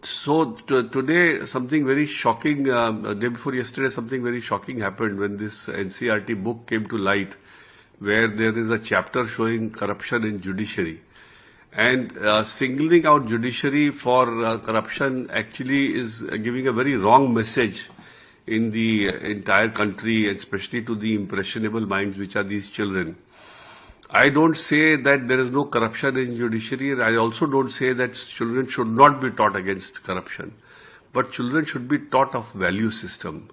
So today something very shocking, day before yesterday something very shocking happened when this NCERT book came to light, where there is a chapter showing corruption in judiciary. And singling out judiciary for corruption actually is giving a very wrong message in the entire country, especially to the impressionable minds which are these children. I don't say that there is no corruption in judiciary. I also don't say that children should not be taught against corruption. But children should be taught of value system,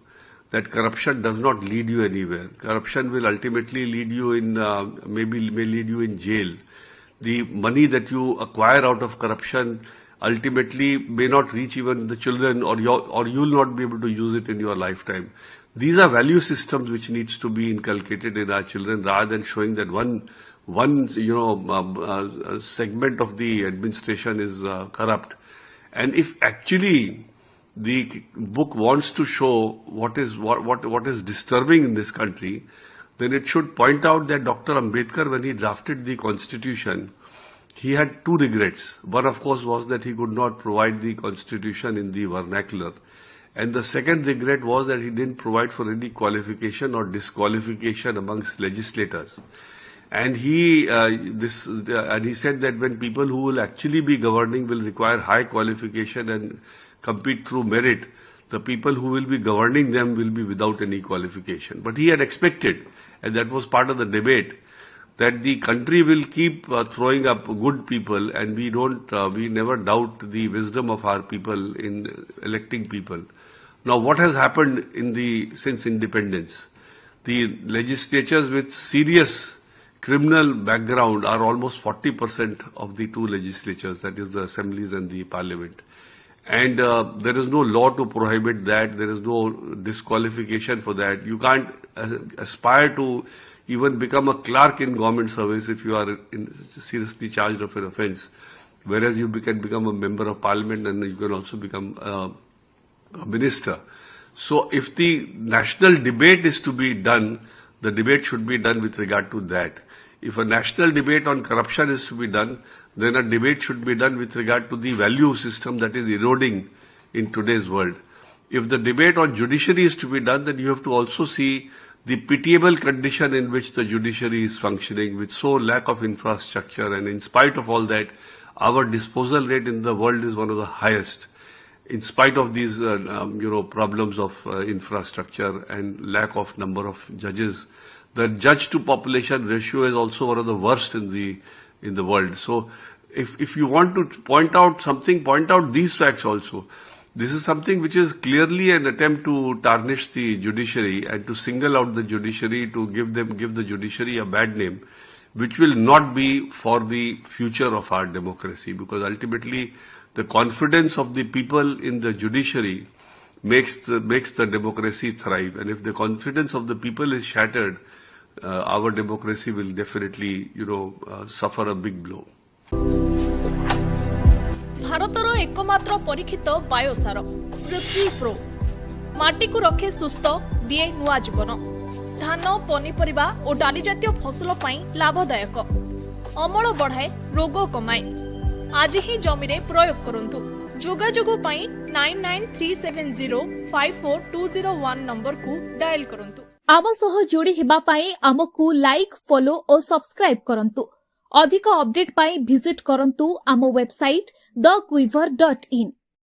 that corruption does not lead you anywhere. Corruption will ultimately lead you in, may lead you in jail. The money that you acquire out of corruption ultimately may not reach even the children, or you will not be able to use it in your lifetime. These are value systems which needs to be inculcated in our children, rather than showing that one segment of the administration is corrupt. And if actually the book wants to show what is disturbing in this country, then it should point out that Dr. Ambedkar, when he drafted the constitution, he had two regrets. One, of course, was that he could not provide the constitution in the vernacular. And the second regret was that he didn't provide for any qualification or disqualification amongst legislators. And he said that when people who will actually be governing will require high qualification and compete through merit, the people who will be governing them will be without any qualification. But he had expected, and that was part of the debate, that the country will keep throwing up good people, and we never doubt the wisdom of our people in electing people. Now, what has happened since independence? The legislatures with serious criminal background are almost 40% of the two legislatures, that is the assemblies and the parliament. And there is no law to prohibit that. There is no disqualification for that. You can't aspire to even become a clerk in government service if you are seriously charged of an offence, whereas you can become a member of parliament and you can also become a minister. So if the national debate is to be done, the debate should be done with regard to that. If a national debate on corruption is to be done, then a debate should be done with regard to the value system that is eroding in today's world. If the debate on judiciary is to be done, then you have to also see the pitiable condition in which the judiciary is functioning, with so lack of infrastructure, and in spite of all that, our disposal rate in the world is one of the highest. In spite of these, problems of infrastructure and lack of number of judges, the judge to population ratio is also one of the worst in the world. So, if you want to point out something, point out these facts also. This is something which is clearly an attempt to tarnish the judiciary and to single out the judiciary, to give the judiciary a bad name, which will not be for the future of our democracy, because ultimately the confidence of the people in the judiciary makes the democracy thrive. And if the confidence of the people is shattered, our democracy will definitely, suffer a big blow. भारतर एकमात्र परीक्षित बायोसार पृथ्वी pro माटी को रखे सुस्थ दिए नुआ जीवन धान पनीपरिबा और डाली जातीय फसल लाभदायक अमल बढ़ाए रोग कमाए आज ही जमी प्रयोग करंतु जोगाजोग 9937054201 नंबर को डायल करंतु। आम सह जोड़ी हेबा पाई आमको लाइक फॉलो और सब्सक्राइब करंतु। अधिक अपडेट पाई विजिट करंतु आम वेबसाइट thequiver.in।